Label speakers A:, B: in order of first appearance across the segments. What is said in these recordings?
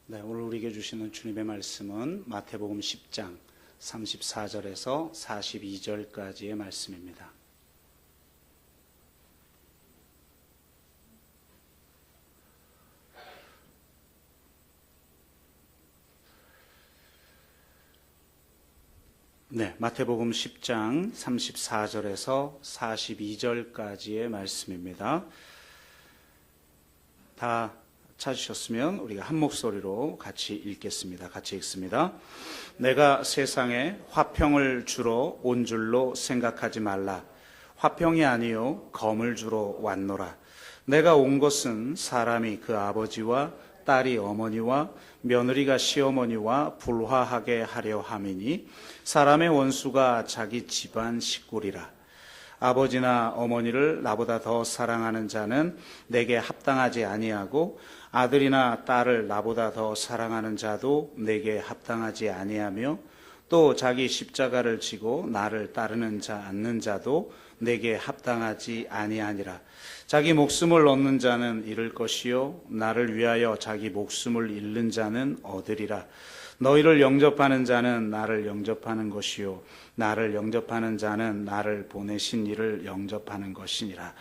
A: 네, 오늘 우리에게 주시는 주님의 말씀은 마태복음 10장 34절에서 42절까지의 말씀입니다. 네, 마태복음 10장 34절에서 42절까지의 말씀입니다. 다 찾으셨으면 우리가 한 목소리로 같이 읽겠습니다. 같이 읽습니다. 내가 세상에 화평을 주러 온 줄로 생각하지 말라. 화평이 아니요 검을 주러 왔노라. 내가 온 것은 사람이 그 아버지와 딸이 어머니와 며느리가 시어머니와 불화하게 하려 함이니 사람의 원수가 자기 집안 식구리라. 아버지나 어머니를 나보다 더 사랑하는 자는 내게 합당하지 아니하고 아들이나 딸을 나보다 더 사랑하는 자도 내게 합당하지 아니하며 또 자기 십자가를 지고 나를 따르는 자 않는 자도 내게 합당하지 아니하니라. 자기 목숨을 얻는 자는 잃을 것이요 나를 위하여 자기 목숨을 잃는 자는 얻으리라. 너희를 영접하는 자는 나를 영접하는 것이요 나를 영접하는 자는 나를 보내신 이를 영접하는 것이니라.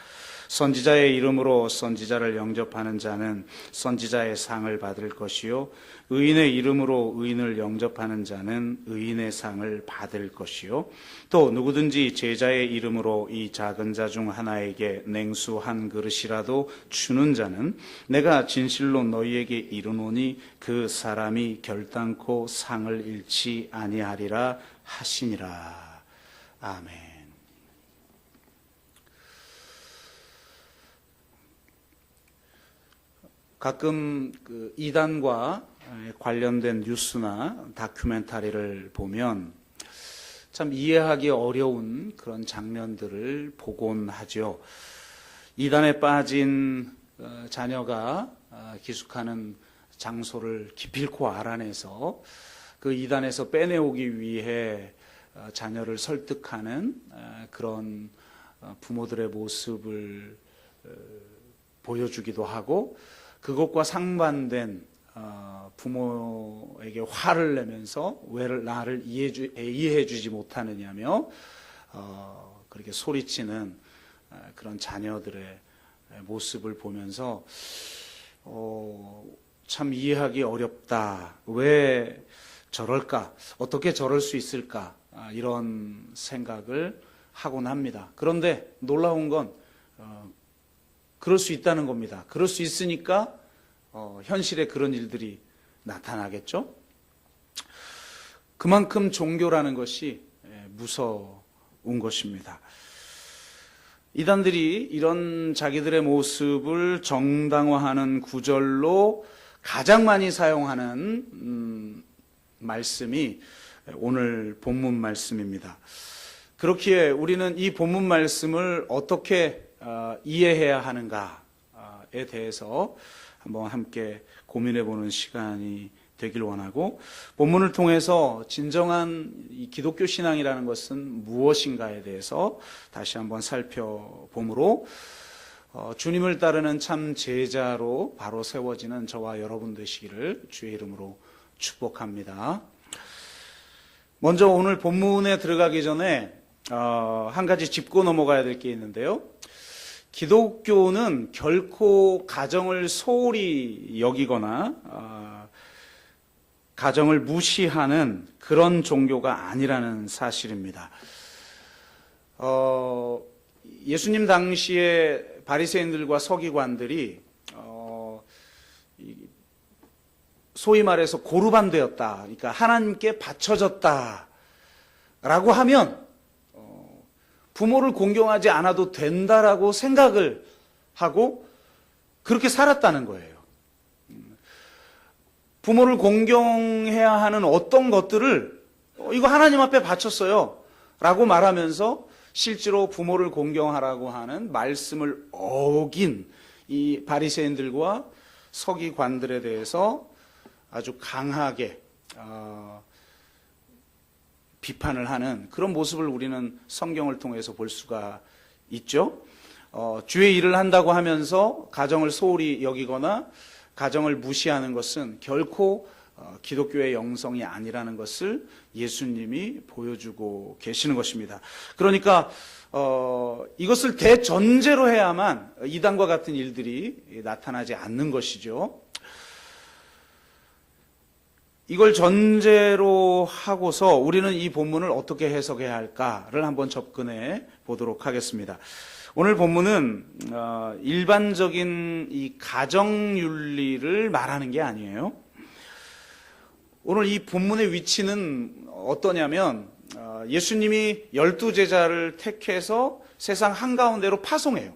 A: 선지자의 이름으로 선지자를 영접하는 자는 선지자의 상을 받을 것이요 의인의 이름으로 의인을 영접하는 자는 의인의 상을 받을 것이요 또 누구든지 제자의 이름으로 이 작은 자 중 하나에게 냉수 한 그릇이라도 주는 자는 내가 진실로 너희에게 이르노니 그 사람이 결단코 상을 잃지 아니하리라 하시니라. 아멘. 가끔 그 이단과 관련된 뉴스나 다큐멘터리를 보면 참 이해하기 어려운 그런 장면들을 보곤 하죠. 이단에 빠진 자녀가 기숙하는 장소를 기필코 알아내서 그 이단에서 빼내오기 위해 자녀를 설득하는 그런 부모들의 모습을 보여주기도 하고 그것과 상반된 부모에게 화를 내면서 왜 나를 이해해 주지 못하느냐며 그렇게 소리치는 그런 자녀들의 모습을 보면서 참 이해하기 어렵다. 왜 저럴까? 어떻게 저럴 수 있을까? 이런 생각을 하곤 합니다. 그런데 놀라운 건 그럴 수 있다는 겁니다. 그럴 수 있으니까 현실에 그런 일들이 나타나겠죠. 그만큼 종교라는 것이 무서운 것입니다. 이단들이 이런 자기들의 모습을 정당화하는 구절로 가장 많이 사용하는 말씀이 오늘 본문 말씀입니다. 그렇기에 우리는 이 본문 말씀을 어떻게 이해해야 하는가에 대해서 한번 함께 고민해보는 시간이 되길 원하고 본문을 통해서 진정한 이 기독교 신앙이라는 것은 무엇인가에 대해서 다시 한번 살펴보므로 주님을 따르는 참 제자로 바로 세워지는 저와 여러분 되시기를 주의 이름으로 축복합니다. 먼저 오늘 본문에 들어가기 전에 한 가지 짚고 넘어가야 될 게 있는데요. 기독교는 결코 가정을 소홀히 여기거나 가정을 무시하는 그런 종교가 아니라는 사실입니다. 예수님 당시에 바리새인들과 서기관들이 소위 말해서 고르반 되었다. 그러니까 하나님께 바쳐졌다라고 하면 부모를 공경하지 않아도 된다라고 생각을 하고 그렇게 살았다는 거예요. 부모를 공경해야 하는 어떤 것들을 이거 하나님 앞에 바쳤어요 라고 말하면서 실제로 부모를 공경하라고 하는 말씀을 어긴 이 바리새인들과 서기관들에 대해서 아주 강하게 비판을 하는 그런 모습을 우리는 성경을 통해서 볼 수가 있죠. 주의 일을 한다고 하면서 가정을 소홀히 여기거나 가정을 무시하는 것은 결코 기독교의 영성이 아니라는 것을 예수님이 보여주고 계시는 것입니다. 그러니까 이것을 대전제로 해야만 이단과 같은 일들이 나타나지 않는 것이죠. 이걸 전제로 하고서 우리는 이 본문을 어떻게 해석해야 할까를 한번 접근해 보도록 하겠습니다. 오늘 본문은 일반적인 이 가정윤리를 말하는 게 아니에요. 오늘 이 본문의 위치는 어떠냐면 예수님이 12제자를 택해서 세상 한가운데로 파송해요.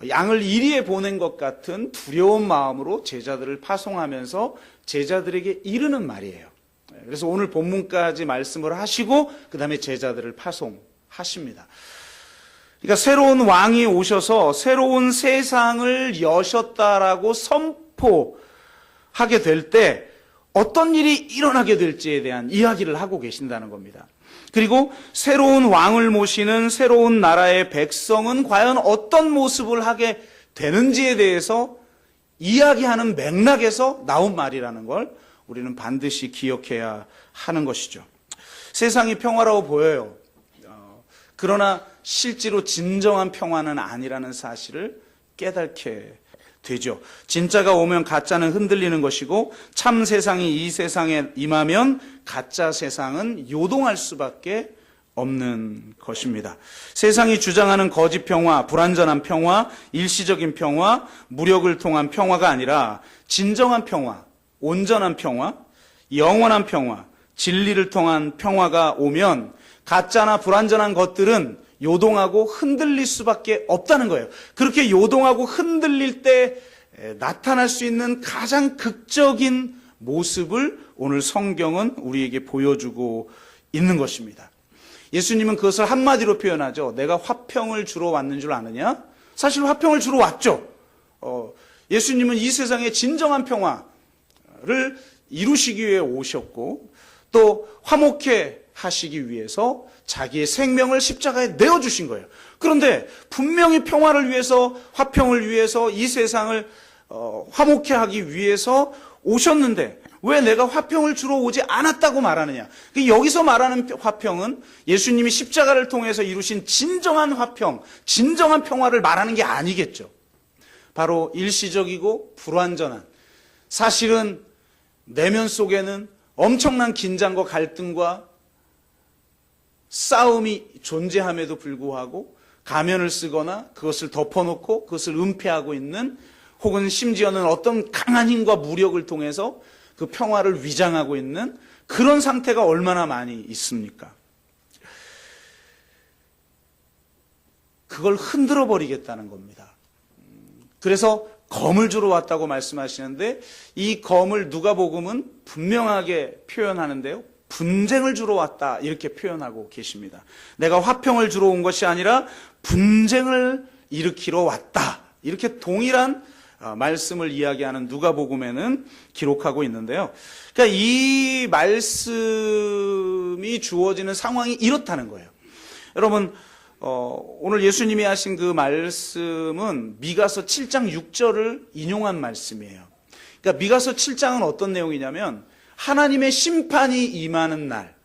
A: 양을 이리에 보낸 것 같은 두려운 마음으로 제자들을 파송하면서 제자들에게 이르는 말이에요. 그래서 오늘 본문까지 말씀을 하시고 그 다음에 제자들을 파송하십니다. 그러니까 새로운 왕이 오셔서 새로운 세상을 여셨다라고 선포하게 될 때 어떤 일이 일어나게 될지에 대한 이야기를 하고 계신다는 겁니다. 그리고 새로운 왕을 모시는 새로운 나라의 백성은 과연 어떤 모습을 하게 되는지에 대해서 이야기하는 맥락에서 나온 말이라는 걸 우리는 반드시 기억해야 하는 것이죠. 세상이 평화로워 보여요. 그러나 실제로 진정한 평화는 아니라는 사실을 깨닫게 되죠. 진짜가 오면 가짜는 흔들리는 것이고 참 세상이 이 세상에 임하면 가짜 세상은 요동할 수밖에 없는 것입니다. 세상이 주장하는 거짓 평화, 불완전한 평화, 일시적인 평화, 무력을 통한 평화가 아니라 진정한 평화, 온전한 평화, 영원한 평화, 진리를 통한 평화가 오면 가짜나 불완전한 것들은 요동하고 흔들릴 수밖에 없다는 거예요. 그렇게 요동하고 흔들릴 때 나타날 수 있는 가장 극적인 모습을 오늘 성경은 우리에게 보여주고 있는 것입니다. 예수님은 그것을 한마디로 표현하죠. 내가 화평을 주러 왔는 줄 아느냐? 사실 화평을 주러 왔죠. 예수님은 이 세상의 진정한 평화를 이루시기 위해 오셨고 또 화목해 하시기 위해서 자기의 생명을 십자가에 내어주신 거예요. 그런데 분명히 평화를 위해서, 화평을 위해서, 이 세상을 화목해 하기 위해서 오셨는데 왜 내가 화평을 주러 오지 않았다고 말하느냐? 여기서 말하는 화평은 예수님이 십자가를 통해서 이루신 진정한 화평, 진정한 평화를 말하는 게 아니겠죠. 바로 일시적이고 불완전한, 사실은 내면 속에는 엄청난 긴장과 갈등과 싸움이 존재함에도 불구하고 가면을 쓰거나 그것을 덮어놓고 그것을 은폐하고 있는, 혹은 심지어는 어떤 강한 힘과 무력을 통해서 그 평화를 위장하고 있는 그런 상태가 얼마나 많이 있습니까? 그걸 흔들어 버리겠다는 겁니다. 그래서 검을 주러 왔다고 말씀하시는데 이 검을 누가복음은 분명하게 표현하는데요. 분쟁을 주러 왔다 이렇게 표현하고 계십니다. 내가 화평을 주러 온 것이 아니라 분쟁을 일으키러 왔다. 이렇게 동일한 말씀을 이야기하는 누가복음에는 기록하고 있는데요. 그러니까 이 말씀이 주어지는 상황이 이렇다는 거예요. 여러분, 오늘 예수님이 하신 그 말씀은 미가서 7장 6절을 인용한 말씀이에요. 그러니까 미가서 7장은 어떤 내용이냐면 하나님의 심판이 임하는 날,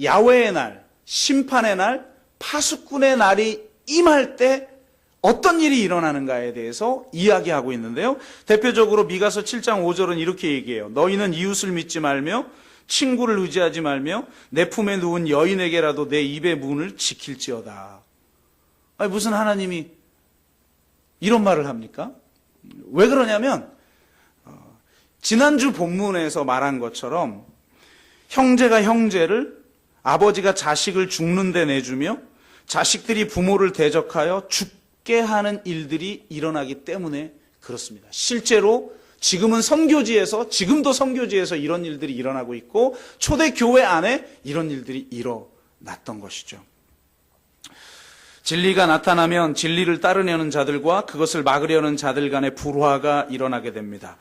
A: 야훼의 날, 심판의 날, 파수꾼의 날이 임할 때 어떤 일이 일어나는가에 대해서 이야기하고 있는데요. 대표적으로 미가서 7장 5절은 이렇게 얘기해요. 너희는 이웃을 믿지 말며 친구를 의지하지 말며 내 품에 누운 여인에게라도 내 입의 문을 지킬지어다. 아니, 무슨 하나님이 이런 말을 합니까? 왜 그러냐면 지난주 본문에서 말한 것처럼 형제가 형제를, 아버지가 자식을 죽는 데 내주며 자식들이 부모를 대적하여 죽게 하는 일들이 일어나기 때문에 그렇습니다. 실제로 지금도 선교지에서 이런 일들이 일어나고 있고 초대교회 안에 이런 일들이 일어났던 것이죠. 진리가 나타나면 진리를 따르려는 자들과 그것을 막으려는 자들 간의 불화가 일어나게 됩니다.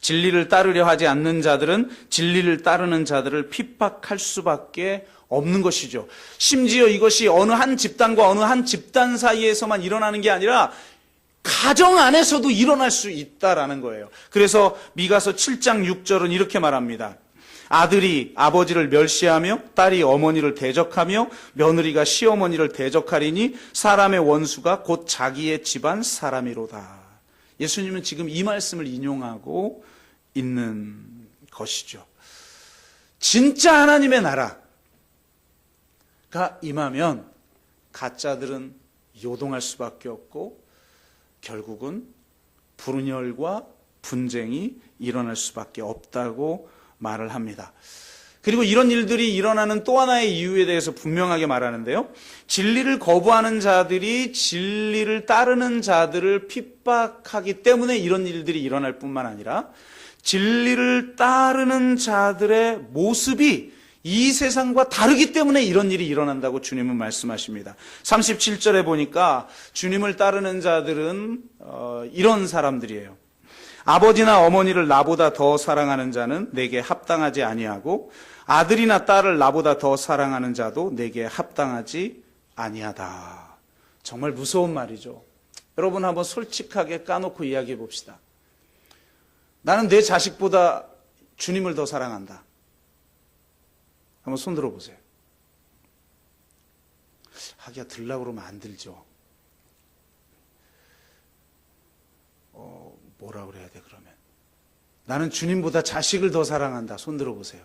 A: 진리를 따르려 하지 않는 자들은 진리를 따르는 자들을 핍박할 수밖에 없는 것이죠. 심지어 이것이 어느 한 집단과 어느 한 집단 사이에서만 일어나는 게 아니라 가정 안에서도 일어날 수 있다라는 거예요. 그래서 미가서 7장 6절은 이렇게 말합니다. 아들이 아버지를 멸시하며 딸이 어머니를 대적하며 며느리가 시어머니를 대적하리니 사람의 원수가 곧 자기의 집안 사람이로다. 예수님은 지금 이 말씀을 인용하고 있는 것이죠. 진짜 하나님의 나라가 임하면 가짜들은 요동할 수밖에 없고 결국은 분열과 분쟁이 일어날 수밖에 없다고 말을 합니다. 그리고 이런 일들이 일어나는 또 하나의 이유에 대해서 분명하게 말하는데요. 진리를 거부하는 자들이 진리를 따르는 자들을 핍박하기 때문에 이런 일들이 일어날 뿐만 아니라 진리를 따르는 자들의 모습이 이 세상과 다르기 때문에 이런 일이 일어난다고 주님은 말씀하십니다. 37절에 보니까 주님을 따르는 자들은 이런 사람들이에요. 아버지나 어머니를 나보다 더 사랑하는 자는 내게 합당하지 아니하고 아들이나 딸을 나보다 더 사랑하는 자도 내게 합당하지 아니하다. 정말 무서운 말이죠. 여러분 한번 솔직하게 까놓고 이야기해 봅시다. 나는 내 자식보다 주님을 더 사랑한다. 한번 손 들어보세요. 하기야 들라고 그러면 안 들죠. 뭐라 그래야 돼 그러면? 나는 주님보다 자식을 더 사랑한다. 손 들어보세요.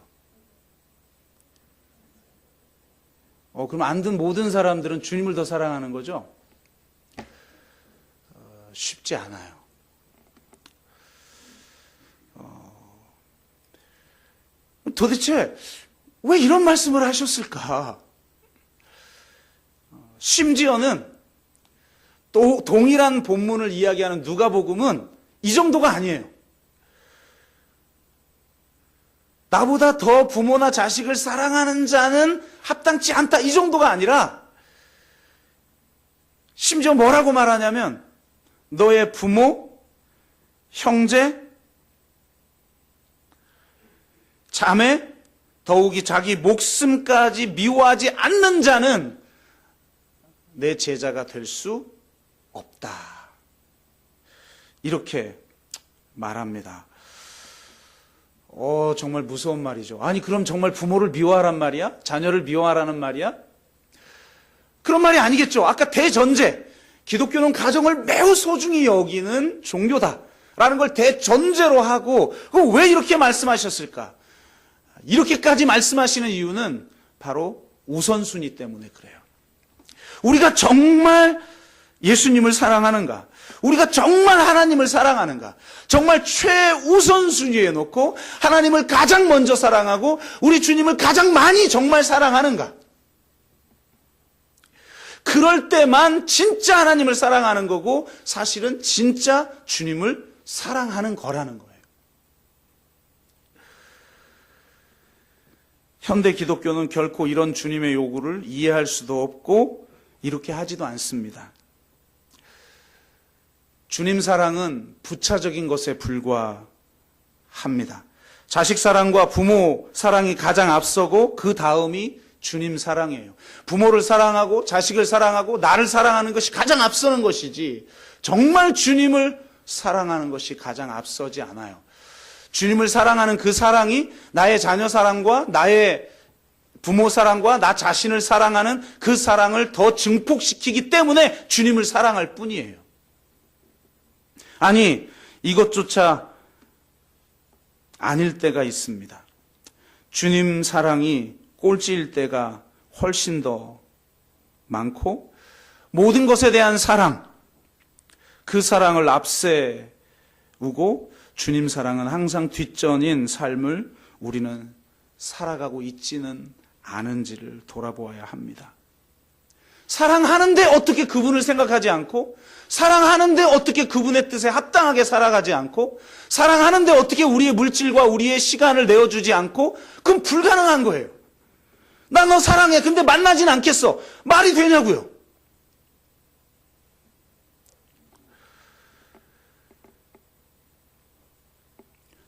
A: 그럼 안 든 모든 사람들은 주님을 더 사랑하는 거죠? 쉽지 않아요. 도대체 왜 이런 말씀을 하셨을까? 심지어는 또 동일한 본문을 이야기하는 누가복음은 이 정도가 아니에요. 나보다 더 부모나 자식을 사랑하는 자는 합당치 않다. 이 정도가 아니라 심지어 뭐라고 말하냐면 너의 부모, 형제, 자매, 더욱이 자기 목숨까지 미워하지 않는 자는 내 제자가 될 수 없다. 이렇게 말합니다. 정말 무서운 말이죠. 아니 그럼 정말 부모를 미워하란 말이야? 자녀를 미워하라는 말이야? 그런 말이 아니겠죠. 아까 대전제, 기독교는 가정을 매우 소중히 여기는 종교다라는 걸 대전제로 하고 왜 이렇게 말씀하셨을까? 이렇게까지 말씀하시는 이유는 바로 우선순위 때문에 그래요. 우리가 정말 예수님을 사랑하는가? 우리가 정말 하나님을 사랑하는가? 정말 최우선순위에 놓고 하나님을 가장 먼저 사랑하고 우리 주님을 가장 많이 정말 사랑하는가? 그럴 때만 진짜 하나님을 사랑하는 거고 사실은 진짜 주님을 사랑하는 거라는 거예요. 현대 기독교는 결코 이런 주님의 요구를 이해할 수도 없고 이렇게 하지도 않습니다. 주님 사랑은 부차적인 것에 불과합니다. 자식 사랑과 부모 사랑이 가장 앞서고 그 다음이 주님 사랑이에요. 부모를 사랑하고 자식을 사랑하고 나를 사랑하는 것이 가장 앞서는 것이지 정말 주님을 사랑하는 것이 가장 앞서지 않아요. 주님을 사랑하는 그 사랑이 나의 자녀 사랑과 나의 부모 사랑과 나 자신을 사랑하는 그 사랑을 더 증폭시키기 때문에 주님을 사랑할 뿐이에요. 아니, 이것조차 아닐 때가 있습니다. 주님 사랑이 꼴찌일 때가 훨씬 더 많고 모든 것에 대한 사랑, 그 사랑을 앞세우고 주님 사랑은 항상 뒷전인 삶을 우리는 살아가고 있지는 않은지를 돌아보아야 합니다. 사랑하는데 어떻게 그분을 생각하지 않고 사랑하는데 어떻게 그분의 뜻에 합당하게 살아가지 않고 사랑하는데 어떻게 우리의 물질과 우리의 시간을 내어주지 않고 그건 불가능한 거예요. 나 너 사랑해. 근데 만나진 않겠어. 말이 되냐고요.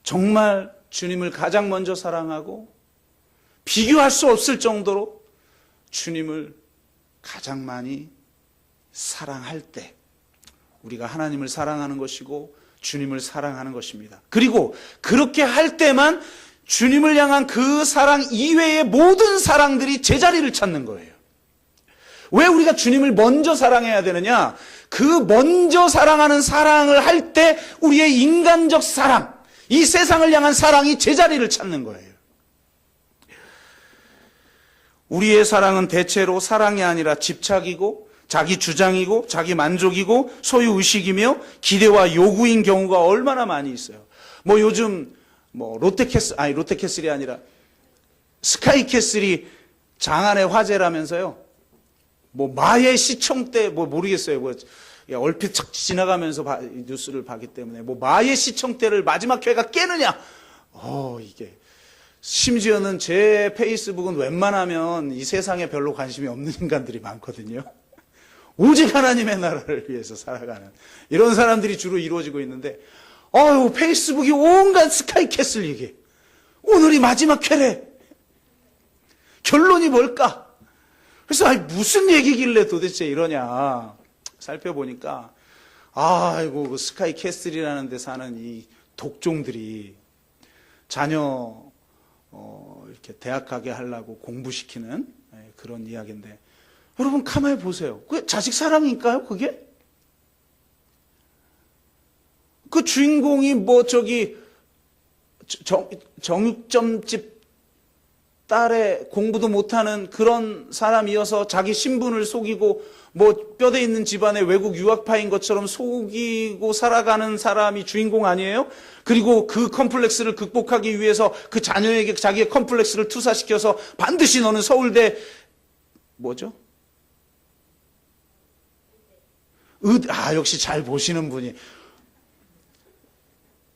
A: 정말 주님을 가장 먼저 사랑하고 비교할 수 없을 정도로 주님을 가장 많이 사랑할 때 우리가 하나님을 사랑하는 것이고 주님을 사랑하는 것입니다. 그리고 그렇게 할 때만 주님을 향한 그 사랑 이외의 모든 사랑들이 제자리를 찾는 거예요. 왜 우리가 주님을 먼저 사랑해야 되느냐? 그 먼저 사랑하는 사랑을 할 때 우리의 인간적 사랑, 이 세상을 향한 사랑이 제자리를 찾는 거예요. 우리의 사랑은 대체로 사랑이 아니라 집착이고 자기 주장이고 자기 만족이고 소유 의식이며 기대와 요구인 경우가 얼마나 많이 있어요. 요즘 롯데캐슬이 아니라 스카이캐슬이 장안의 화제라면서요. 마의 시청 때 모르겠어요. 얼핏 지나가면서 뉴스를 봤기 때문에 마의 시청 때를 마지막 회가 깨느냐. 이게 심지어는 제 페이스북은 웬만하면 이 세상에 별로 관심이 없는 인간들이 많거든요. 오직 하나님의 나라를 위해서 살아가는 이런 사람들이 주로 이루어지고 있는데 페이스북이 온갖 스카이캐슬 얘기. 오늘이 마지막 회래. 결론이 뭘까? 그래서 무슨 얘기길래 도대체 이러냐 살펴보니까 그 스카이캐슬이라는 데 사는 이 독종들이 자녀 이렇게 대학 가게 하려고 공부시키는 그런 이야기인데, 여러분 가만히 보세요. 그게 자식 사랑일까요? 그게? 그 주인공이 정육점집 딸의 공부도 못하는 그런 사람이어서 자기 신분을 속이고 뼈대 있는 집안의 외국 유학파인 것처럼 속이고 살아가는 사람이 주인공 아니에요? 그리고 그 컴플렉스를 극복하기 위해서 그 자녀에게 자기의 컴플렉스를 투사시켜서 반드시 너는 서울대 역시 잘 보시는 분이.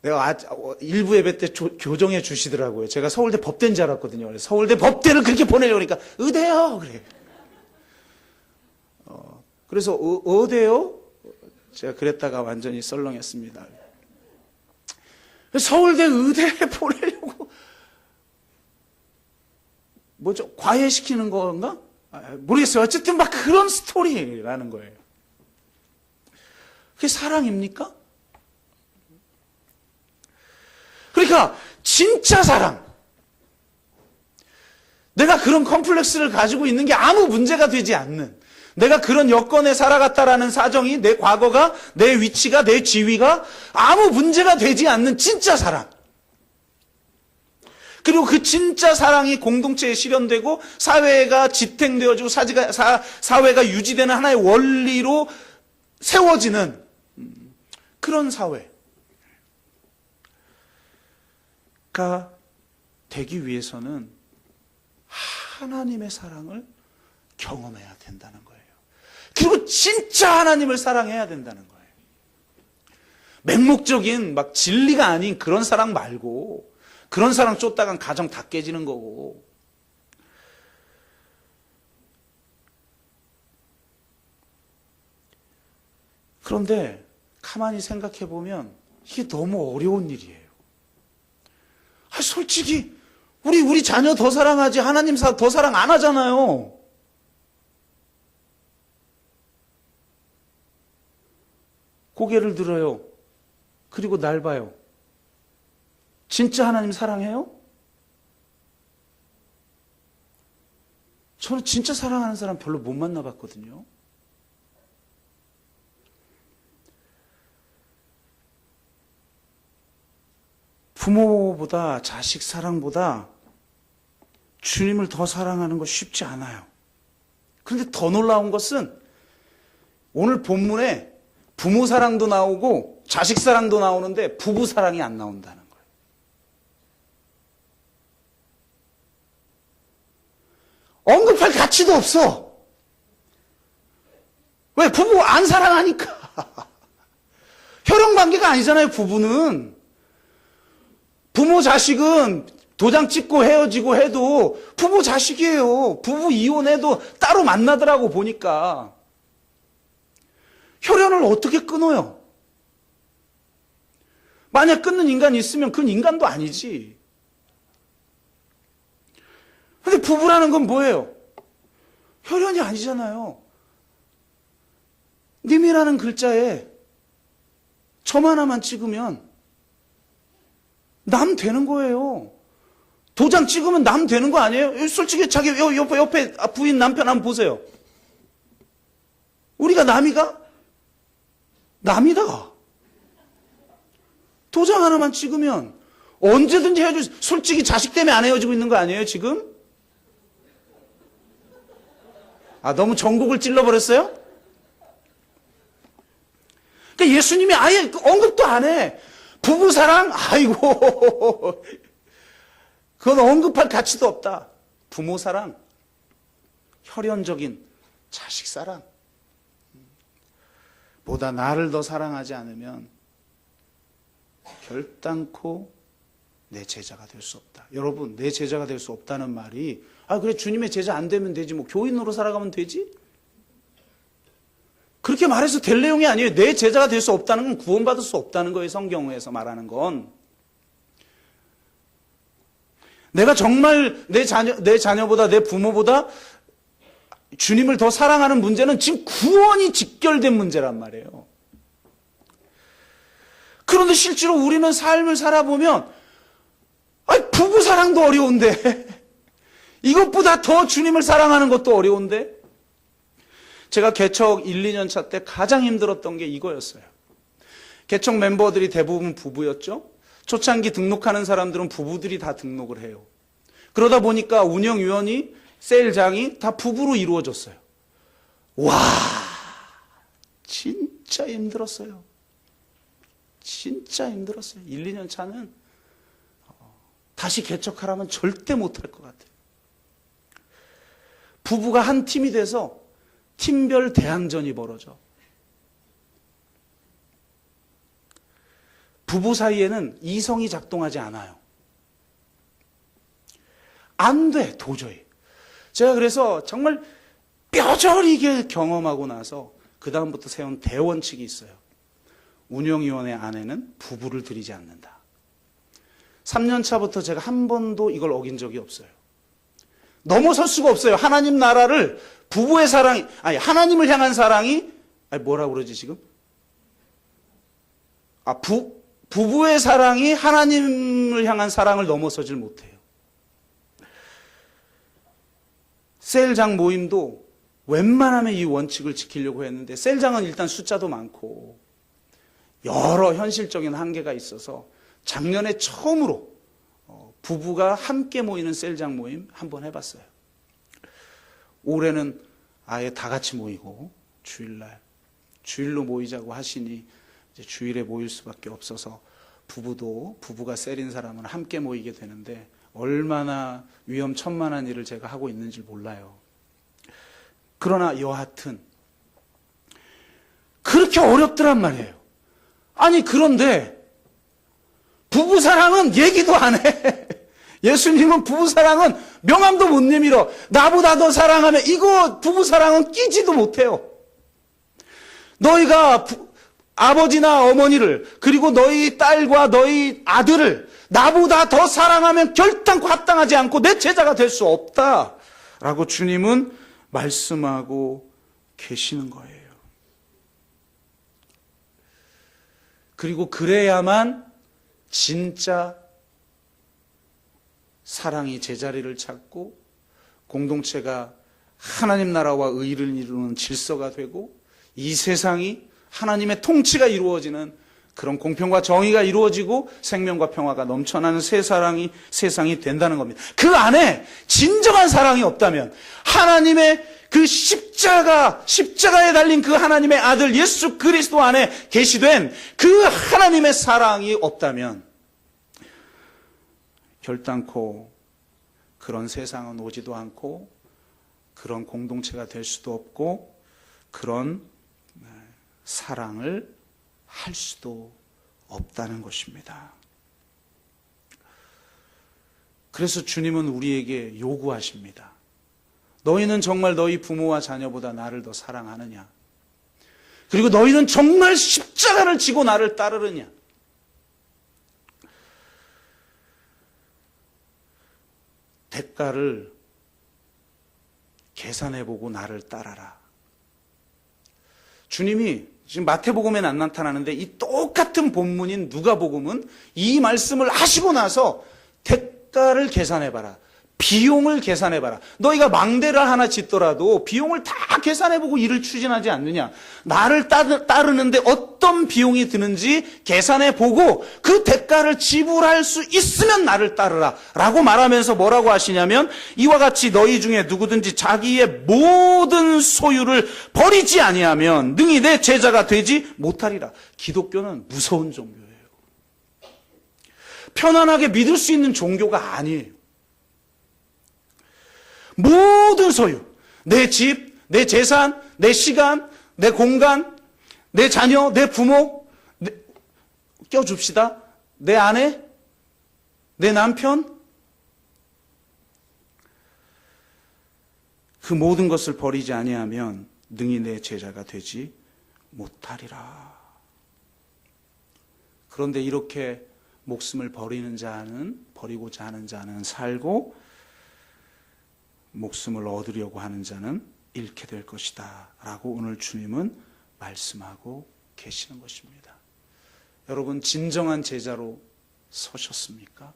A: 내가 일부 예배 때 교정해 주시더라고요. 제가 서울대 법대인 줄 알았거든요. 그래서 서울대 법대를 그렇게 보내려고 하니까 의대요 그래. 그래서 의대요? 제가 그랬다가 완전히 썰렁했습니다. 서울대 의대에 보내려고 과외시키는 건가? 모르겠어요. 어쨌든 그런 스토리라는 거예요. 그게 사랑입니까? 그러니까 진짜 사랑, 내가 그런 컴플렉스를 가지고 있는 게 아무 문제가 되지 않는, 내가 그런 여건에 살아갔다라는 사정이, 내 과거가, 내 위치가, 내 지위가 아무 문제가 되지 않는 진짜 사랑, 그리고 그 진짜 사랑이 공동체에 실현되고 사회가 지탱되어지고 사회가 유지되는 하나의 원리로 세워지는 그런 사회 가 되기 위해서는 하나님의 사랑을 경험해야 된다는 거예요. 그리고 진짜 하나님을 사랑해야 된다는 거예요. 맹목적인 진리가 아닌 그런 사랑 말고, 그런 사랑 쫓다간 가정 다 깨지는 거고. 그런데 가만히 생각해 보면 이게 너무 어려운 일이에요. 솔직히 우리 자녀 더 사랑하지 하나님 더 사랑 안 하잖아요. 고개를 들어요. 그리고 날 봐요. 진짜 하나님 사랑해요? 저는 진짜 사랑하는 사람 별로 못 만나봤거든요. 부모보다 자식 사랑보다 주님을 더 사랑하는 거 쉽지 않아요. 그런데 더 놀라운 것은 오늘 본문에 부모 사랑도 나오고 자식 사랑도 나오는데 부부 사랑이 안 나온다는 거예요. 언급할 가치도 없어. 왜? 부부 안 사랑하니까. 혈연관계가 아니잖아요, 부부는. 부모 자식은 도장 찍고 헤어지고 해도 부부 자식이에요. 부부 이혼해도 따로 만나더라고 보니까. 혈연을 어떻게 끊어요? 만약 끊는 인간이 있으면 그건 인간도 아니지. 근데 부부라는 건 뭐예요? 혈연이 아니잖아요. 님이라는 글자에 점 하나만 찍으면 남 되는 거예요. 도장 찍으면 남 되는 거 아니에요? 솔직히 자기 옆에 부인 남편 한번 보세요. 우리가 남이가? 남이다. 도장 하나만 찍으면 언제든지 헤어질, 솔직히 자식 때문에 안 헤어지고 있는 거 아니에요, 지금? 너무 전곡을 찔러버렸어요? 그러니까 예수님이 아예 언급도 안 해. 부부사랑? 아이고. 그건 언급할 가치도 없다. 부모사랑, 혈연적인 자식사랑. 보다 나를 더 사랑하지 않으면 결단코 내 제자가 될 수 없다. 여러분, 내 제자가 될 수 없다는 말이 그래 주님의 제자 안 되면 되지, 뭐 교인으로 살아가면 되지? 그렇게 말해서 될 내용이 아니에요. 내 제자가 될 수 없다는 건 구원받을 수 없다는 거예요. 성경에서 말하는 건. 내가 정말 내 자녀보다 내 부모보다 주님을 더 사랑하는 문제는 지금 구원이 직결된 문제란 말이에요. 그런데 실제로 우리는 삶을 살아보면 부부 사랑도 어려운데 이것보다 더 주님을 사랑하는 것도 어려운데 제가 개척 1, 2년 차 때 가장 힘들었던 게 이거였어요. 개척 멤버들이 대부분 부부였죠. 초창기 등록하는 사람들은 부부들이 다 등록을 해요. 그러다 보니까 운영위원이 세일장이 다 부부로 이루어졌어요. 와, 진짜 힘들었어요. 진짜 힘들었어요. 1, 2년 차는 다시 개척하라면 절대 못할 것 같아요. 부부가 한 팀이 돼서 팀별 대항전이 벌어져. 부부 사이에는 이성이 작동하지 않아요. 안 돼, 도저히. 제가 그래서 정말 뼈저리게 경험하고 나서 그 다음부터 세운 대원칙이 있어요. 운영위원회 안에는 부부를 들이지 않는다. 3년 차부터 제가 한 번도 이걸 어긴 적이 없어요. 넘어설 수가 없어요. 하나님 나라를 부부의 사랑이, 하나님을 향한 사랑이, 뭐라고 그러지 지금? 부부의 사랑이 하나님을 향한 사랑을 넘어서질 못해요. 셀장 모임도 웬만하면 이 원칙을 지키려고 했는데 셀장은 일단 숫자도 많고 여러 현실적인 한계가 있어서 작년에 처음으로 부부가 함께 모이는 셀장 모임 한번 해봤어요. 올해는 아예 다 같이 모이고 주일로 모이자고 하시니 이제 주일에 모일 수밖에 없어서 부부가 셀인 사람은 함께 모이게 되는데 얼마나 위험천만한 일을 제가 하고 있는지 몰라요. 그러나 여하튼 그렇게 어렵더란 말이에요. 그런데 부부사랑은 얘기도 안 해. 예수님은 부부사랑은 명함도 못 내밀어. 나보다 더 사랑하면 이거 부부사랑은 끼지도 못해요. 너희가 아버지나 어머니를 그리고 너희 딸과 너희 아들을 나보다 더 사랑하면 결단코 합당하지 않고 내 제자가 될 수 없다라고 주님은 말씀하고 계시는 거예요. 그리고 그래야만 진짜 사랑이 제자리를 찾고 공동체가 하나님 나라와 의를 이루는 질서가 되고 이 세상이 하나님의 통치가 이루어지는 그런 공평과 정의가 이루어지고 생명과 평화가 넘쳐나는 세상이 된다는 겁니다. 그 안에 진정한 사랑이 없다면 하나님의 그 십자가에 달린 그 하나님의 아들 예수 그리스도 안에 계시된 그 하나님의 사랑이 없다면 결단코 그런 세상은 오지도 않고 그런 공동체가 될 수도 없고 그런 사랑을 할 수도 없다는 것입니다. 그래서 주님은 우리에게 요구하십니다. 너희는 정말 너희 부모와 자녀보다 나를 더 사랑하느냐? 그리고 너희는 정말 십자가를 지고 나를 따르느냐? 대가를 계산해보고 나를 따라라. 주님이 지금 마태복음에는 안 나타나는데 이 똑같은 본문인 누가복음은 이 말씀을 하시고 나서 대가를 계산해봐라. 비용을 계산해봐라. 너희가 망대를 하나 짓더라도 비용을 다 계산해보고 일을 추진하지 않느냐. 나를 따르는데 어떤 비용이 드는지 계산해보고 그 대가를 지불할 수 있으면 나를 따르라 라고 말하면서 뭐라고 하시냐면 이와 같이 너희 중에 누구든지 자기의 모든 소유를 버리지 아니하면 능히 내 제자가 되지 못하리라. 기독교는 무서운 종교예요. 편안하게 믿을 수 있는 종교가 아니에요. 모든 소유, 내 집, 내 재산, 내 시간, 내 공간, 내 자녀, 내 부모, 껴줍시다. 내 아내, 내 남편, 그 모든 것을 버리지 아니하면 능히 내 제자가 되지 못하리라. 그런데 이렇게 목숨을 버리고자 하는 자는 살고 목숨을 얻으려고 하는 자는 잃게 될 것이다 라고 오늘 주님은 말씀하고 계시는 것입니다. 여러분, 진정한 제자로 서셨습니까?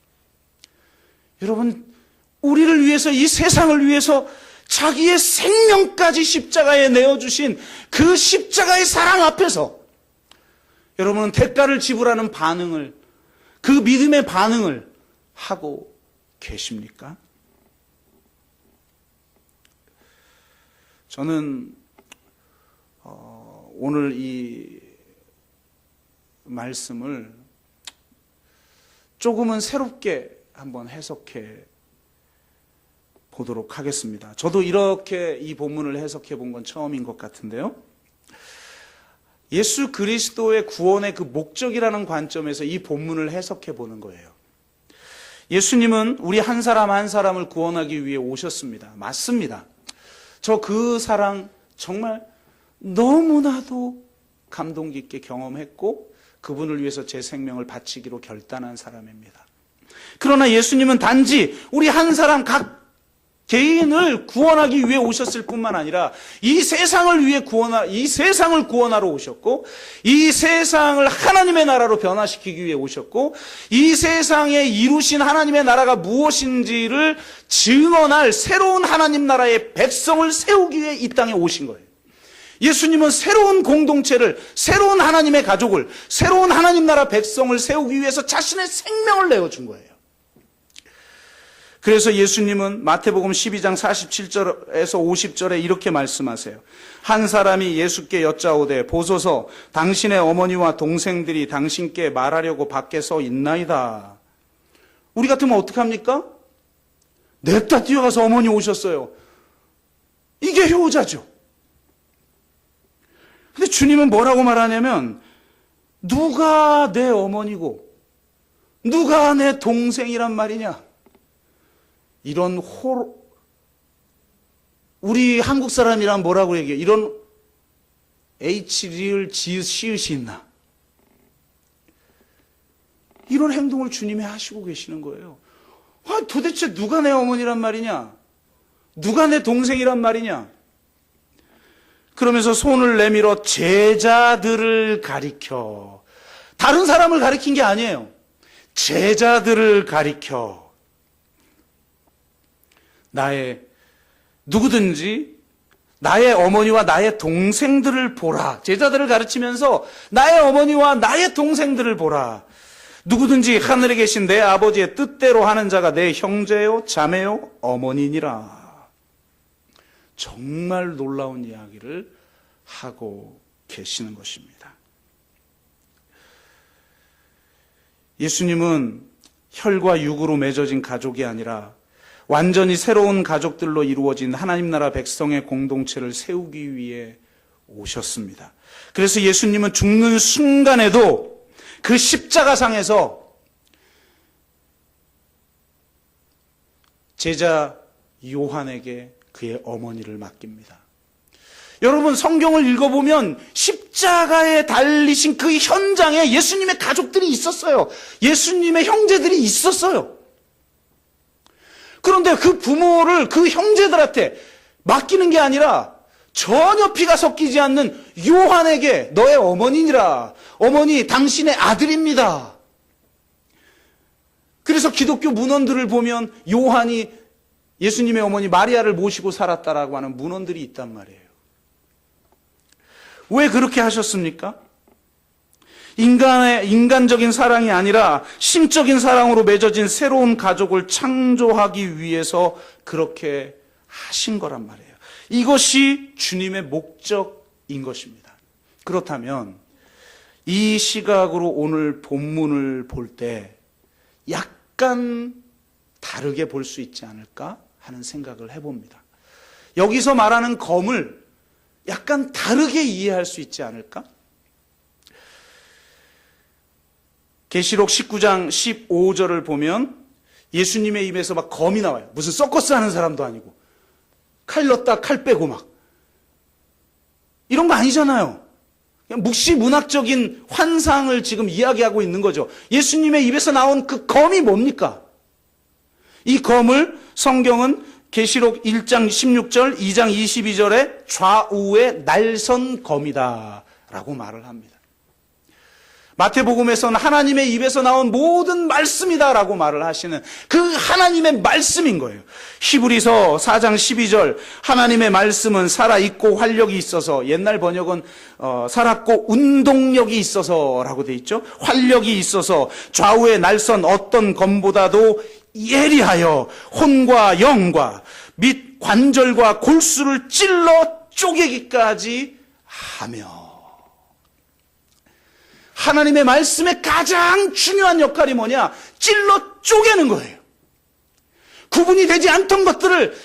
A: 여러분, 우리를 위해서, 이 세상을 위해서 자기의 생명까지 십자가에 내어주신 그 십자가의 사랑 앞에서 여러분은 대가를 지불하는 반응을, 그 믿음의 반응을 하고 계십니까? 저는 오늘 이 말씀을 조금은 새롭게 한번 해석해 보도록 하겠습니다. 저도 이렇게 이 본문을 해석해 본 건 처음인 것 같은데요. 예수 그리스도의 구원의 그 목적이라는 관점에서 이 본문을 해석해 보는 거예요. 예수님은 우리 한 사람 한 사람을 구원하기 위해 오셨습니다. 맞습니다. 저 그 사랑 정말 너무나도 감동 깊게 경험했고 그분을 위해서 제 생명을 바치기로 결단한 사람입니다. 그러나 예수님은 단지 우리 한 사람 각 개인을 구원하기 위해 오셨을 뿐만 아니라 이 세상을 구원하러 오셨고, 이 세상을 하나님의 나라로 변화시키기 위해 오셨고, 이 세상에 이루신 하나님의 나라가 무엇인지를 증언할 새로운 하나님 나라의 백성을 세우기 위해 이 땅에 오신 거예요. 예수님은 새로운 공동체를, 새로운 하나님의 가족을, 새로운 하나님 나라 백성을 세우기 위해서 자신의 생명을 내어준 거예요. 그래서 예수님은 마태복음 12장 47절에서 50절에 이렇게 말씀하세요. 한 사람이 예수께 여짜오되 보소서 당신의 어머니와 동생들이 당신께 말하려고 밖에 서 있나이다. 우리 같으면 어떡합니까? 냅다 뛰어가서 어머니 오셨어요. 이게 효자죠. 근데 주님은 뭐라고 말하냐면 누가 내 어머니고 누가 내 동생이란 말이냐. 이런 우리 한국 사람이란 뭐라고 얘기해요? 이런 H리을 시읒이 있나? 이런 행동을 주님이 하시고 계시는 거예요. 도대체 누가 내 어머니란 말이냐? 누가 내 동생이란 말이냐? 그러면서 손을 내밀어 제자들을 가리켜. 다른 사람을 가리킨 게 아니에요. 제자들을 가리켜. 누구든지 나의 어머니와 나의 동생들을 보라. 제자들을 가르치면서 나의 어머니와 나의 동생들을 보라. 누구든지 하늘에 계신 내 아버지의 뜻대로 하는 자가 내 형제요, 자매요, 어머니니라. 정말 놀라운 이야기를 하고 계시는 것입니다. 예수님은 혈과 육으로 맺어진 가족이 아니라 완전히 새로운 가족들로 이루어진 하나님 나라 백성의 공동체를 세우기 위해 오셨습니다. 그래서 예수님은 죽는 순간에도 그 십자가상에서 제자 요한에게 그의 어머니를 맡깁니다. 여러분, 성경을 읽어보면 십자가에 달리신 그 현장에 예수님의 가족들이 있었어요. 예수님의 형제들이 있었어요. 그런데 그 부모를 그 형제들한테 맡기는 게 아니라 전혀 피가 섞이지 않는 요한에게 너의 어머니니라. 어머니, 당신의 아들입니다. 그래서 기독교 문헌들을 보면 요한이 예수님의 어머니 마리아를 모시고 살았다라고 하는 문헌들이 있단 말이에요. 왜 그렇게 하셨습니까? 인간적인 사랑이 아니라 심적인 사랑으로 맺어진 새로운 가족을 창조하기 위해서 그렇게 하신 거란 말이에요. 이것이 주님의 목적인 것입니다. 그렇다면 이 시각으로 오늘 본문을 볼 때 약간 다르게 볼 수 있지 않을까 하는 생각을 해봅니다. 여기서 말하는 검을 약간 다르게 이해할 수 있지 않을까? 계시록 19장 15절을 보면 예수님의 입에서 막 검이 나와요. 무슨 서커스 하는 사람도 아니고 칼 넣었다 칼 빼고 막 이런 거 아니잖아요. 그냥 묵시문학적인 환상을 지금 이야기하고 있는 거죠. 예수님의 입에서 나온 그 검이 뭡니까? 이 검을 성경은 계시록 1장 16절, 2장 22절에 좌우의 날선 검이다 라고 말을 합니다. 마태복음에서는 하나님의 입에서 나온 모든 말씀이다 라고 말을 하시는 그 하나님의 말씀인 거예요. 히브리서 4장 12절 하나님의 말씀은 살아있고 활력이 있어서, 옛날 번역은 살았고 운동력이 있어서 라고 돼 있죠. 활력이 있어서 좌우의 날선 어떤 검보다도 예리하여 혼과 영과 및 관절과 골수를 찔러 쪼개기까지 하며, 하나님의 말씀의 가장 중요한 역할이 뭐냐? 찔러 쪼개는 거예요. 구분이 되지 않던 것들을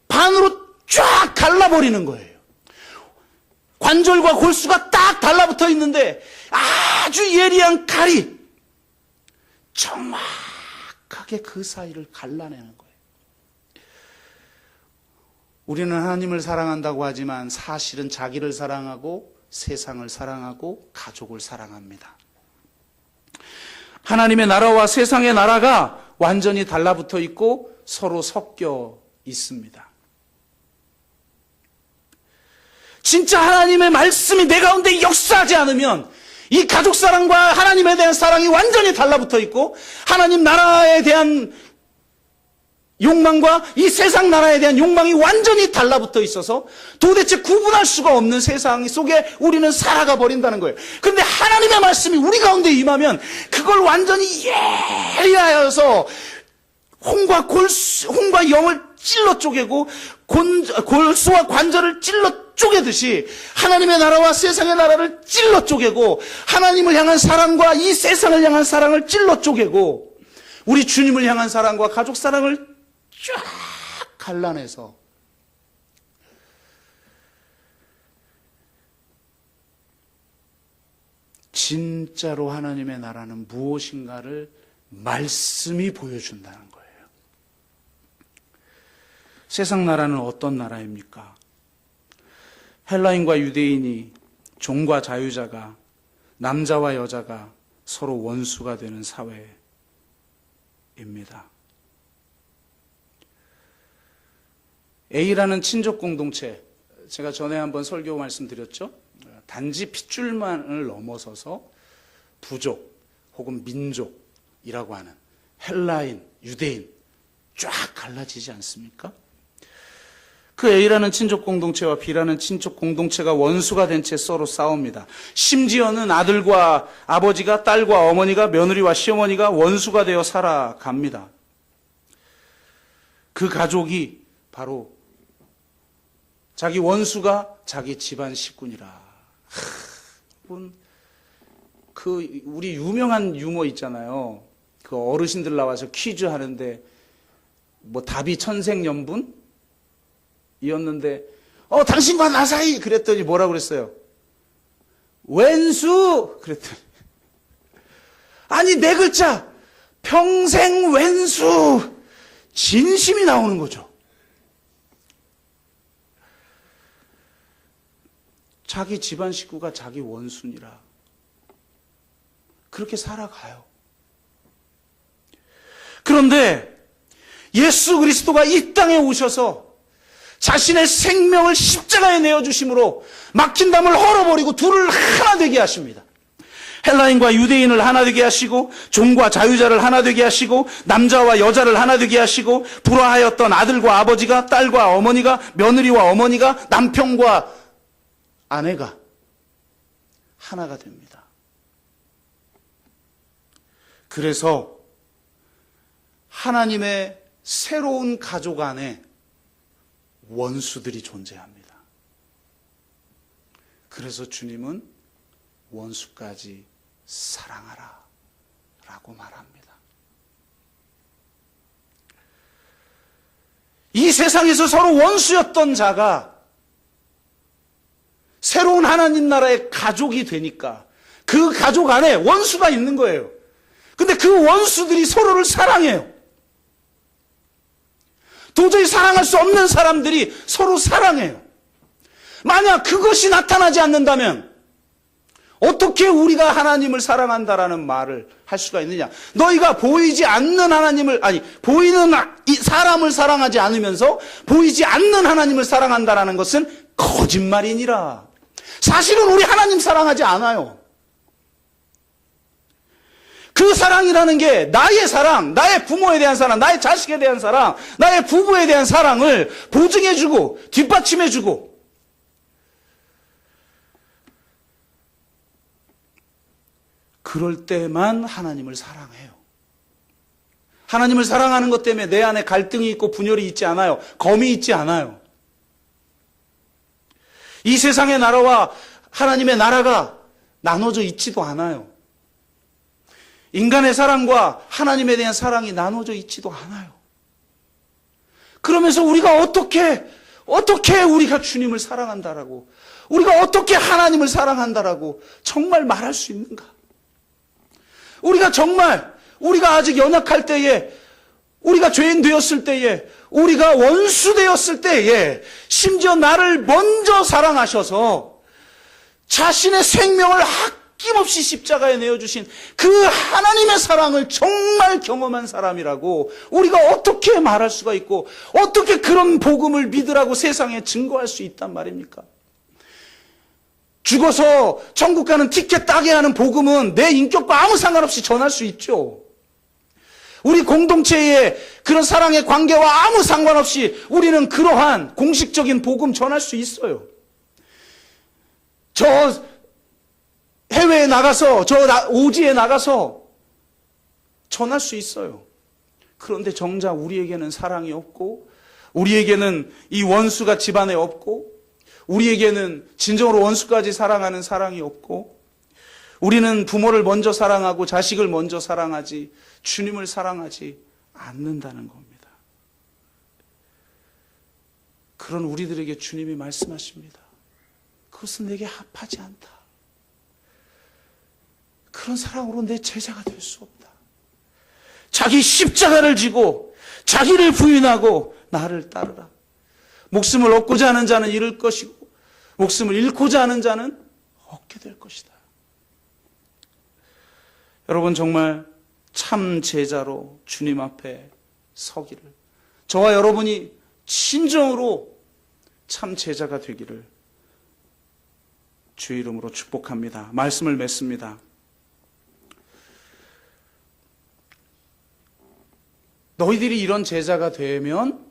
A: 반으로 쫙 갈라버리는 거예요. 관절과 골수가 딱 달라붙어 있는데 아주 예리한 칼이 정확하게 그 사이를 갈라내는 거예요. 우리는 하나님을 사랑한다고 하지만 사실은 자기를 사랑하고 세상을 사랑하고 가족을 사랑합니다. 하나님의 나라와 세상의 나라가 완전히 달라붙어 있고 서로 섞여 있습니다. 진짜 하나님의 말씀이 내 가운데 역사하지 않으면 이 가족 사랑과 하나님에 대한 사랑이 완전히 달라붙어 있고 하나님 나라에 대한 욕망과 이 세상 나라에 대한 욕망이 완전히 달라붙어 있어서 도대체 구분할 수가 없는 세상 속에 우리는 살아가 버린다는 거예요. 그런데 하나님의 말씀이 우리 가운데 임하면 그걸 완전히 예리하여서 혼과 영을 찔러 쪼개고 골수와 관절을 찔러 쪼개듯이 하나님의 나라와 세상의 나라를 찔러 쪼개고 하나님을 향한 사랑과 이 세상을 향한 사랑을 찔러 쪼개고 우리 주님을 향한 사랑과 가족 사랑을 쫙 갈라내서 진짜로 하나님의 나라는 무엇인가를 말씀이 보여준다는 거예요. 세상 나라는 어떤 나라입니까? 헬라인과 유대인이, 종과 자유자가, 남자와 여자가 서로 원수가 되는 사회입니다. A라는 친족 공동체, 제가 전에 한번 설교 말씀드렸죠. 단지 핏줄만을 넘어서서 부족 혹은 민족이라고 하는 헬라인, 유대인 쫙 갈라지지 않습니까? 그 A라는 친족 공동체와 B라는 친족 공동체가 원수가 된 채 서로 싸웁니다. 심지어는 아들과 아버지가, 딸과 어머니가, 며느리와 시어머니가 원수가 되어 살아갑니다. 그 가족이 바로 자기 원수가 자기 집안 식구니라. 그 우리 유명한 유머 있잖아요. 그 어르신들 나와서 퀴즈 하는데 뭐 답이 천생연분 이었는데 당신과 나 사이 그랬더니 뭐라고 그랬어요? 왼수 그랬더니 아니 네 글자 평생 왼수 진심이 나오는 거죠. 자기 집안 식구가 자기 원수니라. 그렇게 살아가요. 그런데 예수 그리스도가 이 땅에 오셔서 자신의 생명을 십자가에 내어주심으로 막힌 담을 헐어버리고 둘을 하나 되게 하십니다. 헬라인과 유대인을 하나 되게 하시고 종과 자유자를 하나 되게 하시고 남자와 여자를 하나 되게 하시고 불화하였던 아들과 아버지가, 딸과 어머니가, 며느리와 어머니가, 남편과 아내가 하나가 됩니다. 그래서 하나님의 새로운 가족 안에 원수들이 존재합니다. 그래서 주님은 원수까지 사랑하라 라고 말합니다. 이 세상에서 서로 원수였던 자가 새로운 하나님 나라의 가족이 되니까 그 가족 안에 원수가 있는 거예요. 근데 그 원수들이 서로를 사랑해요. 도저히 사랑할 수 없는 사람들이 서로 사랑해요. 만약 그것이 나타나지 않는다면 어떻게 우리가 하나님을 사랑한다라는 말을 할 수가 있느냐? 너희가 보이지 않는 하나님을, 보이는 사람을 사랑하지 않으면서 보이지 않는 하나님을 사랑한다라는 것은 거짓말이니라. 사실은 우리 하나님 사랑하지 않아요. 그 사랑이라는 게 나의 사랑, 나의 부모에 대한 사랑, 나의 자식에 대한 사랑, 나의 부부에 대한 사랑을 보증해주고 뒷받침해주고 그럴 때만 하나님을 사랑해요. 하나님을 사랑하는 것 때문에 내 안에 갈등이 있고 분열이 있지 않아요. 검이 있지 않아요. 이 세상의 나라와 하나님의 나라가 나눠져 있지도 않아요. 인간의 사랑과 하나님에 대한 사랑이 나눠져 있지도 않아요. 그러면서 우리가 어떻게 우리가 주님을 사랑한다라고, 우리가 어떻게 하나님을 사랑한다라고 정말 말할 수 있는가? 우리가 아직 연약할 때에, 우리가 죄인 되었을 때에, 우리가 원수 되었을 때에, 심지어 나를 먼저 사랑하셔서 자신의 생명을 아낌없이 십자가에 내어주신 그 하나님의 사랑을 정말 경험한 사람이라고 우리가 어떻게 말할 수가 있고, 어떻게 그런 복음을 믿으라고 세상에 증거할 수 있단 말입니까? 죽어서 천국 가는 티켓 따게 하는 복음은 내 인격과 아무 상관없이 전할 수 있죠. 우리 공동체의 그런 사랑의 관계와 아무 상관없이 우리는 그러한 공식적인 복음 전할 수 있어요. 저 해외에 나가서, 저 오지에 나가서 전할 수 있어요. 그런데 정작 우리에게는 사랑이 없고, 우리에게는 이 원수가 집안에 없고, 우리에게는 진정으로 원수까지 사랑하는 사랑이 없고, 우리는 부모를 먼저 사랑하고 자식을 먼저 사랑하지 주님을 사랑하지 않는다는 겁니다. 그런 우리들에게 주님이 말씀하십니다. 그것은 내게 합하지 않다. 그런 사랑으로 내 제자가 될 수 없다. 자기 십자가를 지고 자기를 부인하고 나를 따르라. 목숨을 얻고자 하는 자는 잃을 것이고 목숨을 잃고자 하는 자는 얻게 될 것이다. 여러분, 정말 참 제자로 주님 앞에 서기를, 저와 여러분이 진정으로 참 제자가 되기를 주의 이름으로 축복합니다. 말씀을 맺습니다. 너희들이 이런 제자가 되면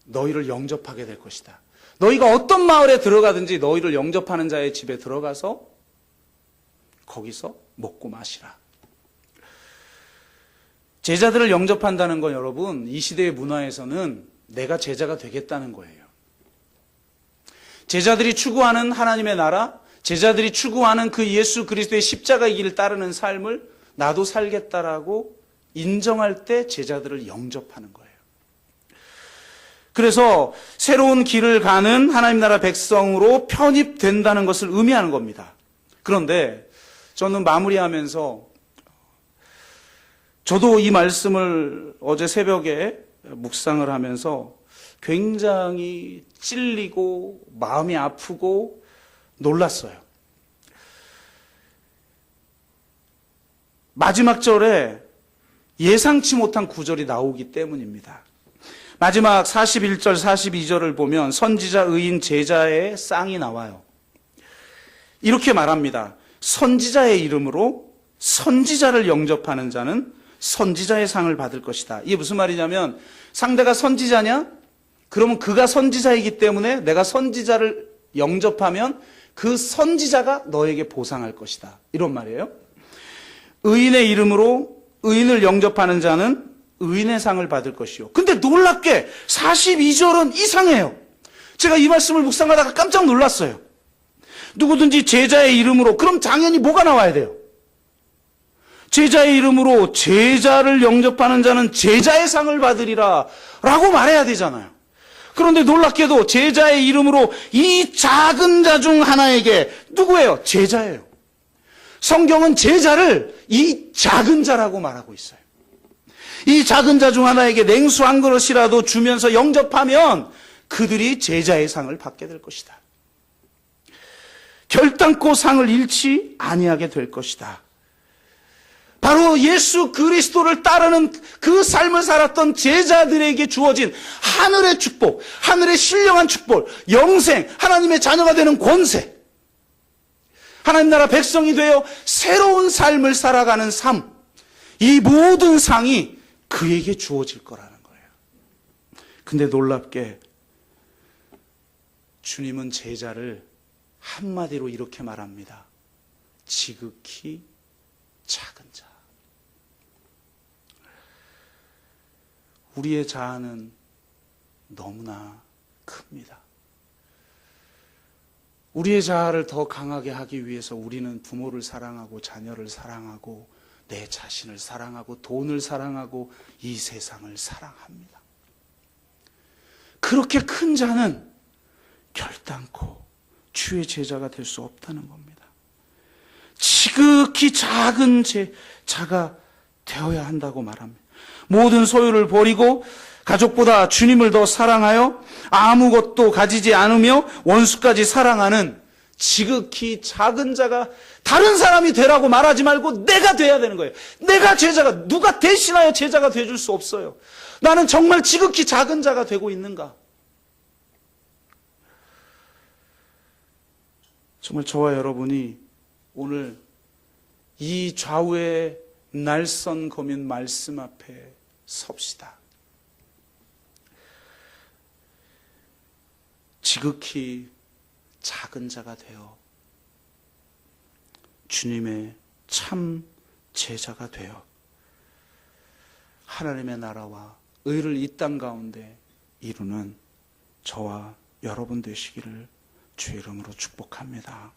A: 너희를 영접하게 될 것이다. 너희가 어떤 마을에 들어가든지 너희를 영접하는 자의 집에 들어가서 거기서 먹고 마시라. 제자들을 영접한다는 건 여러분, 이 시대의 문화에서는 내가 제자가 되겠다는 거예요. 제자들이 추구하는 하나님의 나라, 제자들이 추구하는 그 예수 그리스도의 십자가의 길을 따르는 삶을 나도 살겠다라고 인정할 때 제자들을 영접하는 거예요. 그래서 새로운 길을 가는 하나님 나라 백성으로 편입된다는 것을 의미하는 겁니다. 그런데 저는 마무리하면서 저도 이 말씀을 어제 새벽에 묵상을 하면서 굉장히 찔리고 마음이 아프고 놀랐어요. 마지막 절에 예상치 못한 구절이 나오기 때문입니다. 마지막 41절, 42절을 보면 선지자, 의인, 제자의 쌍이 나와요. 이렇게 말합니다. 선지자의 이름으로 선지자를 영접하는 자는 선지자의 상을 받을 것이다. 이게 무슨 말이냐면 상대가 선지자냐? 그러면 그가 선지자이기 때문에 내가 선지자를 영접하면 그 선지자가 너에게 보상할 것이다. 이런 말이에요. 의인의 이름으로 의인을 영접하는 자는 의인의 상을 받을 것이요. 근데 놀랍게 42절은 이상해요. 제가 이 말씀을 묵상하다가 깜짝 놀랐어요. 누구든지 제자의 이름으로, 그럼 당연히 뭐가 나와야 돼요? 제자의 이름으로 제자를 영접하는 자는 제자의 상을 받으리라 라고 말해야 되잖아요. 그런데 놀랍게도 제자의 이름으로 이 작은 자 중 하나에게, 누구예요? 제자예요. 성경은 제자를 이 작은 자라고 말하고 있어요. 이 작은 자 중 하나에게 냉수 한 그릇이라도 주면서 영접하면 그들이 제자의 상을 받게 될 것이다. 결단코 상을 잃지 아니하게 될 것이다. 바로 예수 그리스도를 따르는 그 삶을 살았던 제자들에게 주어진 하늘의 축복, 하늘의 신령한 축복, 영생, 하나님의 자녀가 되는 권세, 하나님 나라 백성이 되어 새로운 삶을 살아가는 삶, 이 모든 상이 그에게 주어질 거라는 거예요. 근데 놀랍게 주님은 제자를 한마디로 이렇게 말합니다. 지극히 작은 자. 우리의 자아는 너무나 큽니다. 우리의 자아를 더 강하게 하기 위해서 우리는 부모를 사랑하고 자녀를 사랑하고 내 자신을 사랑하고 돈을 사랑하고 이 세상을 사랑합니다. 그렇게 큰 자는 결단코 주의 제자가 될 수 없다는 겁니다. 지극히 작은 자가 되어야 한다고 말합니다. 모든 소유를 버리고 가족보다 주님을 더 사랑하여 아무것도 가지지 않으며 원수까지 사랑하는 지극히 작은 자가, 다른 사람이 되라고 말하지 말고 내가 돼야 되는 거예요. 내가 제자가, 누가 대신하여 제자가 돼줄 수 없어요. 나는 정말 지극히 작은 자가 되고 있는가? 정말 저와 여러분이 오늘 이 좌우의 날선 검은 말씀 앞에 섭시다. 지극히 작은 자가 되어 주님의 참 제자가 되어 하나님의 나라와 의를 이 땅 가운데 이루는 저와 여러분 되시기를 주의 이름으로 축복합니다.